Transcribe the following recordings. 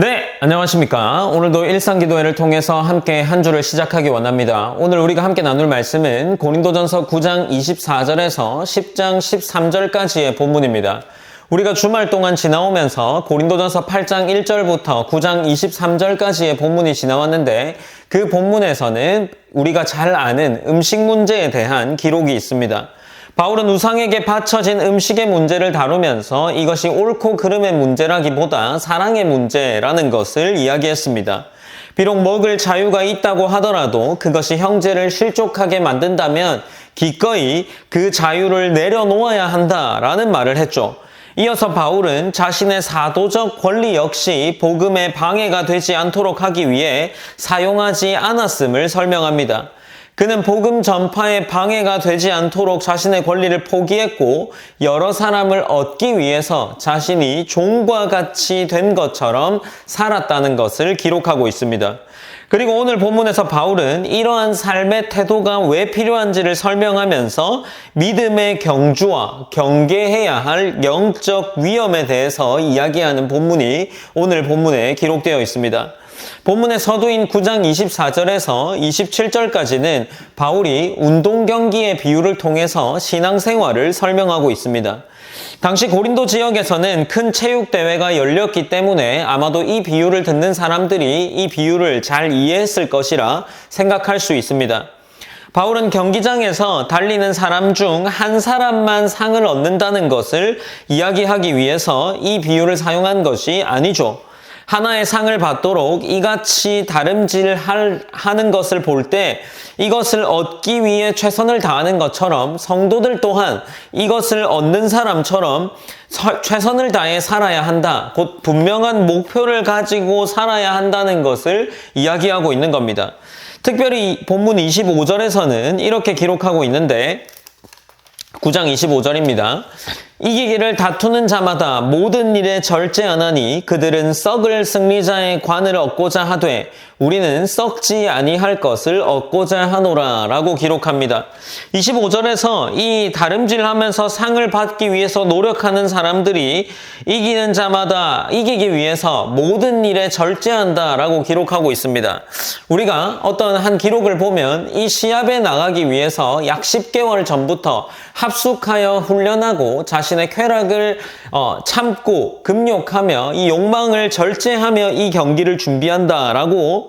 네, 안녕하십니까. 오늘도 일상기도회를 통해서 함께 한 주를 시작하기 원합니다. 오늘 우리가 함께 나눌 말씀은 고린도전서 9장 24절에서 10장 13절까지의 본문입니다. 우리가 주말 동안 지나오면서 고린도전서 8장 1절부터 9장 23절까지의 본문이 지나왔는데 그 본문에서는 우리가 잘 아는 음식 문제에 대한 기록이 있습니다. 바울은 우상에게 바쳐진 음식의 문제를 다루면서 이것이 옳고 그름의 문제라기보다 사랑의 문제라는 것을 이야기했습니다. 비록 먹을 자유가 있다고 하더라도 그것이 형제를 실족하게 만든다면 기꺼이 그 자유를 내려놓아야 한다라는 말을 했죠. 이어서 바울은 자신의 사도적 권리 역시 복음에 방해가 되지 않도록 하기 위해 사용하지 않았음을 설명합니다. 그는 복음 전파에 방해가 되지 않도록 자신의 권리를 포기했고 여러 사람을 얻기 위해서 자신이 종과 같이 된 것처럼 살았다는 것을 기록하고 있습니다. 그리고 오늘 본문에서 바울은 이러한 삶의 태도가 왜 필요한지를 설명하면서 믿음의 경주와 경계해야 할 영적 위험에 대해서 이야기하는 본문이 오늘 본문에 기록되어 있습니다. 본문의 서두인 9장 24절에서 27절까지는 바울이 운동 경기의 비유를 통해서 신앙생활을 설명하고 있습니다. 당시 고린도 지역에서는 큰 체육대회가 열렸기 때문에 아마도 이 비유를 듣는 사람들이 이 비유를 잘 이해했을 것이라 생각할 수 있습니다. 바울은 경기장에서 달리는 사람 중 한 사람만 상을 얻는다는 것을 이야기하기 위해서 이 비유를 사용한 것이 아니죠. 하나의 상을 받도록 이같이 다름질하는 것을 볼 때 이것을 얻기 위해 최선을 다하는 것처럼 성도들 또한 이것을 얻는 사람처럼 최선을 다해 살아야 한다. 곧 분명한 목표를 가지고 살아야 한다는 것을 이야기하고 있는 겁니다. 특별히 본문 25절에서는 이렇게 기록하고 있는데 9장 25절입니다. 이기기를 다투는 자마다 모든 일에 절제하나니 그들은 썩을 승리자의 관을 얻고자 하되 우리는 썩지 아니할 것을 얻고자 하노라 라고 기록합니다. 25절에서 이 다름질하면서 상을 받기 위해서 노력하는 사람들이 이기는 자마다 이기기 위해서 모든 일에 절제한다 라고 기록하고 있습니다. 우리가 어떤 한 기록을 보면 이 시합에 나가기 위해서 약 10개월 전부터 합숙하여 훈련하고 자신의 쾌락을 참고 금욕하며 이 욕망을 절제하며 이 경기를 준비한다라고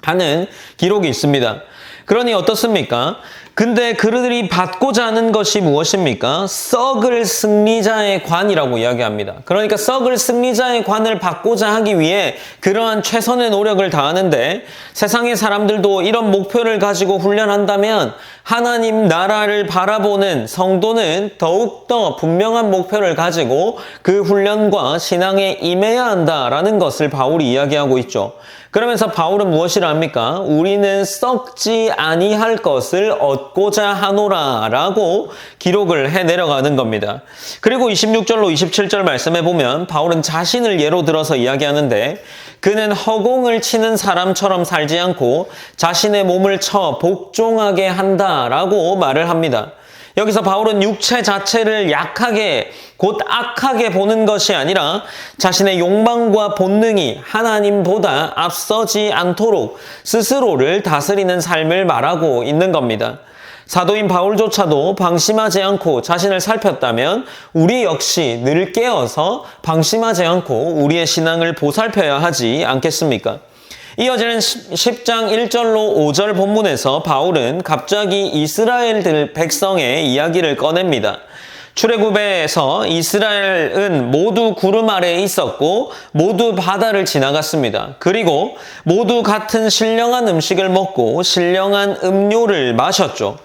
하는 기록이 있습니다. 그러니 어떻습니까? 근데 그들이 받고자 하는 것이 무엇입니까? 썩을 승리자의 관이라고 이야기합니다. 그러니까 썩을 승리자의 관을 받고자 하기 위해 그러한 최선의 노력을 다하는데 세상의 사람들도 이런 목표를 가지고 훈련한다면 하나님 나라를 바라보는 성도는 더욱더 분명한 목표를 가지고 그 훈련과 신앙에 임해야 한다라는 것을 바울이 이야기하고 있죠. 그러면서 바울은 무엇이라 합니까? 우리는 썩지 아니할 것을 얻고자 하노라 라고 기록을 해 내려가는 겁니다. 그리고 26절로 27절 말씀해 보면 바울은 자신을 예로 들어서 이야기하는데 그는 허공을 치는 사람처럼 살지 않고 자신의 몸을 쳐 복종하게 한다라고 말을 합니다. 여기서 바울은 육체 자체를 약하게 곧 악하게 보는 것이 아니라 자신의 욕망과 본능이 하나님보다 앞서지 않도록 스스로를 다스리는 삶을 말하고 있는 겁니다. 사도인 바울조차도 방심하지 않고 자신을 살폈다면 우리 역시 늘 깨어서 방심하지 않고 우리의 신앙을 보살펴야 하지 않겠습니까? 이어지는 10장 1절로 5절 본문에서 바울은 갑자기 이스라엘 백성의 이야기를 꺼냅니다. 출애굽에서 이스라엘은 모두 구름 아래에 있었고 모두 바다를 지나갔습니다. 그리고 모두 같은 신령한 음식을 먹고 신령한 음료를 마셨죠.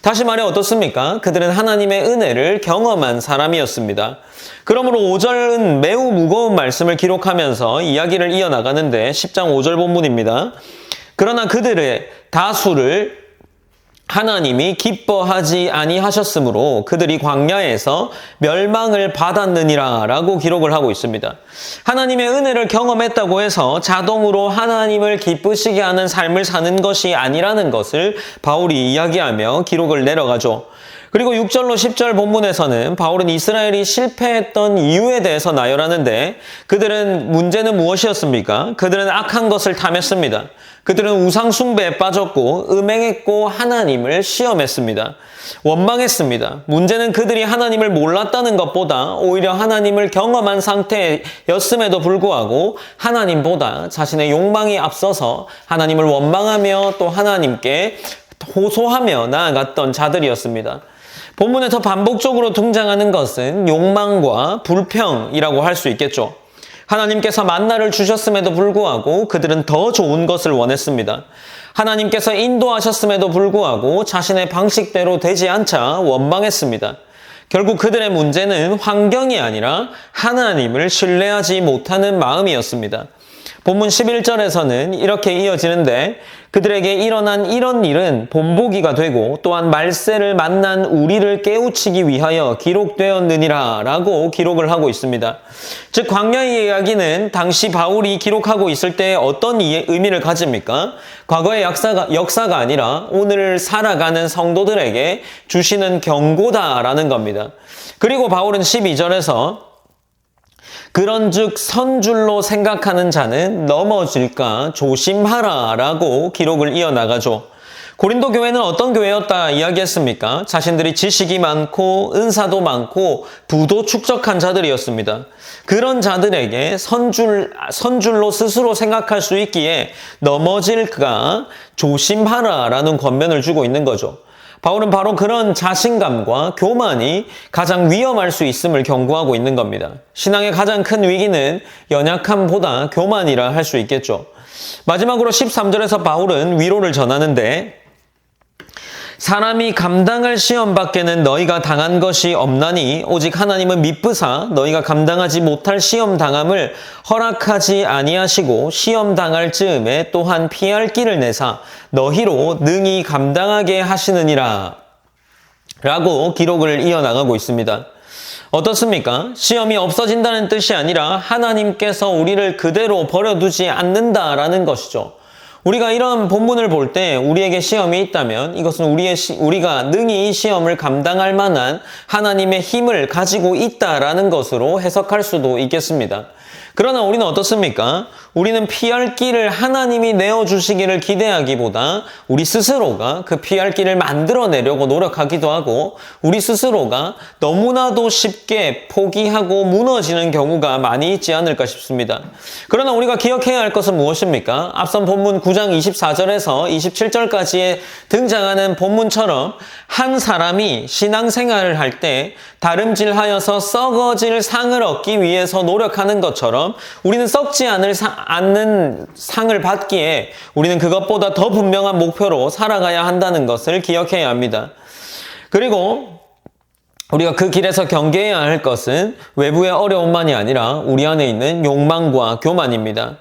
다시 말해 어떻습니까? 그들은 하나님의 은혜를 경험한 사람이었습니다. 그러므로 5절은 매우 무거운 말씀을 기록하면서 이야기를 이어나가는데 10장 5절 본문입니다. 그러나 그들의 다수를 하나님이 기뻐하지 아니하셨으므로 그들이 광야에서 멸망을 받았느니라 라고 기록을 하고 있습니다. 하나님의 은혜를 경험했다고 해서 자동으로 하나님을 기쁘시게 하는 삶을 사는 것이 아니라는 것을 바울이 이야기하며 기록을 내려가죠. 그리고 6절로 10절 본문에서는 바울은 이스라엘이 실패했던 이유에 대해서 나열하는데 문제는 무엇이었습니까? 그들은 악한 것을 탐했습니다. 그들은 우상 숭배에 빠졌고 음행했고 하나님을 시험했습니다. 원망했습니다. 문제는 그들이 하나님을 몰랐다는 것보다 오히려 하나님을 경험한 상태였음에도 불구하고 하나님보다 자신의 욕망이 앞서서 하나님을 원망하며 또 하나님께 호소하며 나아갔던 자들이었습니다. 본문에서 반복적으로 등장하는 것은 욕망과 불평이라고 할 수 있겠죠. 하나님께서 만나를 주셨음에도 불구하고 그들은 더 좋은 것을 원했습니다. 하나님께서 인도하셨음에도 불구하고 자신의 방식대로 되지 않자 원망했습니다. 결국 그들의 문제는 환경이 아니라 하나님을 신뢰하지 못하는 마음이었습니다. 본문 11절에서는 이렇게 이어지는데 그들에게 일어난 이런 일은 본보기가 되고 또한 말세를 만난 우리를 깨우치기 위하여 기록되었느니라 라고 기록을 하고 있습니다. 즉 광야의 이야기는 당시 바울이 기록하고 있을 때 어떤 의미를 가집니까? 과거의 역사가 아니라 오늘 살아가는 성도들에게 주시는 경고다라는 겁니다. 그리고 바울은 12절에서 그런즉 선줄로 생각하는 자는 넘어질까 조심하라 라고 기록을 이어나가죠. 고린도 교회는 어떤 교회였다 이야기했습니까? 자신들이 지식이 많고 은사도 많고 부도 축적한 자들이었습니다. 그런 자들에게 선줄로 스스로 생각할 수 있기에 넘어질까 조심하라 라는 권면을 주고 있는 거죠. 바울은 바로 그런 자신감과 교만이 가장 위험할 수 있음을 경고하고 있는 겁니다. 신앙의 가장 큰 위기는 연약함보다 교만이라 할 수 있겠죠. 마지막으로 13절에서 바울은 위로를 전하는데 사람이 감당할 시험 밖에는 너희가 당한 것이 없나니 오직 하나님은 미쁘사 너희가 감당하지 못할 시험 당함을 허락하지 아니하시고 시험 당할 즈음에 또한 피할 길을 내사 너희로 능히 감당하게 하시느니라 라고 기록을 이어나가고 있습니다. 어떻습니까? 시험이 없어진다는 뜻이 아니라 하나님께서 우리를 그대로 버려두지 않는다라는 것이죠. 우리가 이런 본문을 볼 때 우리에게 시험이 있다면 이것은 우리가 능히 이 시험을 감당할 만한 하나님의 힘을 가지고 있다라는 것으로 해석할 수도 있겠습니다. 그러나 우리는 어떻습니까? 우리는 피할 길을 하나님이 내어주시기를 기대하기보다 우리 스스로가 그 피할 길을 만들어내려고 노력하기도 하고 우리 스스로가 너무나도 쉽게 포기하고 무너지는 경우가 많이 있지 않을까 싶습니다. 그러나 우리가 기억해야 할 것은 무엇입니까? 앞선 본문 9장 24절에서 27절까지에 등장하는 본문처럼 한 사람이 신앙생활을 할 때 다름질하여서 썩어질 상을 얻기 위해서 노력하는 것처럼 우리는 썩지 않는 상을 받기에 우리는 그것보다 더 분명한 목표로 살아가야 한다는 것을 기억해야 합니다. 그리고 우리가 그 길에서 경계해야 할 것은 외부의 어려움만이 아니라 우리 안에 있는 욕망과 교만입니다.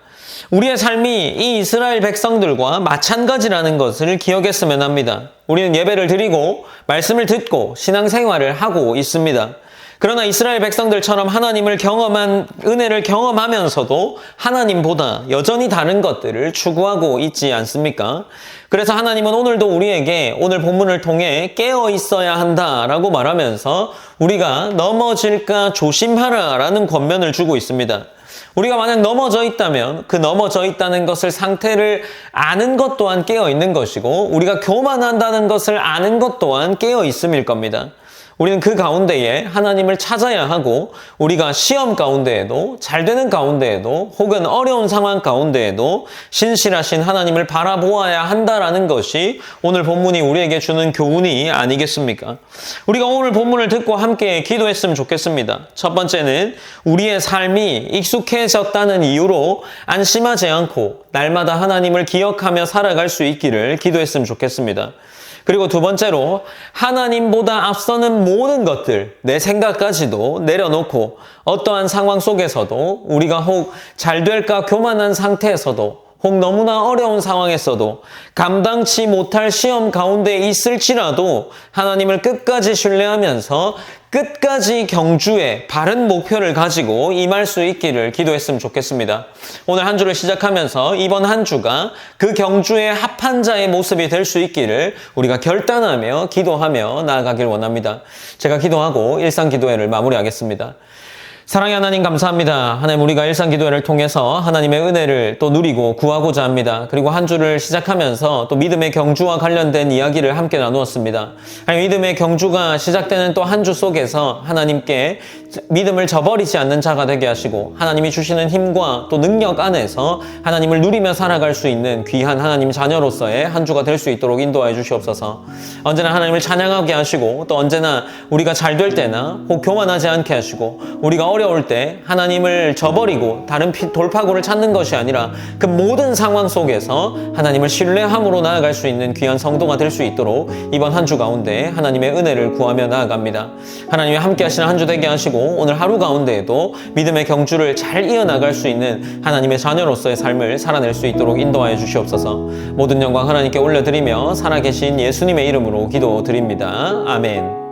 우리의 삶이 이 이스라엘 백성들과 마찬가지라는 것을 기억했으면 합니다. 우리는 예배를 드리고 말씀을 듣고 신앙생활을 하고 있습니다. 그러나 이스라엘 백성들처럼 하나님을 은혜를 경험하면서도 하나님보다 여전히 다른 것들을 추구하고 있지 않습니까? 그래서 하나님은 오늘도 우리에게 오늘 본문을 통해 깨어 있어야 한다라고 말하면서 우리가 넘어질까 조심하라라는 권면을 주고 있습니다. 우리가 만약 넘어져 있다면 그 넘어져 있다는 상태를 아는 것 또한 깨어 있는 것이고 우리가 교만한다는 것을 아는 것 또한 깨어 있음일 겁니다. 우리는 그 가운데에 하나님을 찾아야 하고 우리가 시험 가운데에도 잘 되는 가운데에도 혹은 어려운 상황 가운데에도 신실하신 하나님을 바라보아야 한다라는 것이 오늘 본문이 우리에게 주는 교훈이 아니겠습니까? 우리가 오늘 본문을 듣고 함께 기도했으면 좋겠습니다. 첫 번째는 우리의 삶이 익숙해졌다는 이유로 안심하지 않고 날마다 하나님을 기억하며 살아갈 수 있기를 기도했으면 좋겠습니다. 그리고 두 번째로 하나님보다 앞서는 모든 것들, 내 생각까지도 내려놓고 어떠한 상황 속에서도 우리가 혹 잘 될까 교만한 상태에서도 혹 너무나 어려운 상황에서도 감당치 못할 시험 가운데 있을지라도 하나님을 끝까지 신뢰하면서 끝까지 경주에 바른 목표를 가지고 임할 수 있기를 기도했으면 좋겠습니다. 오늘 한 주를 시작하면서 이번 한 주가 그 경주에 합한 자의 모습이 될 수 있기를 우리가 결단하며 기도하며 나아가길 원합니다. 제가 기도하고 일상기도회를 마무리하겠습니다. 사랑의 하나님 감사합니다. 하나님 우리가 일상기도회를 통해서 하나님의 은혜를 또 누리고 구하고자 합니다. 그리고 한 주를 시작하면서 또 믿음의 경주와 관련된 이야기를 함께 나누었습니다. 하나님 믿음의 경주가 시작되는 또 한 주 속에서 하나님께 믿음을 저버리지 않는 자가 되게 하시고 하나님이 주시는 힘과 또 능력 안에서 하나님을 누리며 살아갈 수 있는 귀한 하나님 자녀로서의 한 주가 될 수 있도록 인도하여 주시옵소서. 언제나 하나님을 찬양하게 하시고 또 언제나 우리가 잘 될 때나 혹 교만하지 않게 하시고 우리가 어려울 때 하나님을 저버리고 다른 돌파구를 찾는 것이 아니라 그 모든 상황 속에서 하나님을 신뢰함으로 나아갈 수 있는 귀한 성도가 될 수 있도록 이번 한 주 가운데 하나님의 은혜를 구하며 나아갑니다. 하나님이 함께 하시는 한 주 되게 하시고 오늘 하루 가운데에도 믿음의 경주를 잘 이어나갈 수 있는 하나님의 자녀로서의 삶을 살아낼 수 있도록 인도하여 주시옵소서. 모든 영광 하나님께 올려드리며 살아계신 예수님의 이름으로 기도드립니다. 아멘.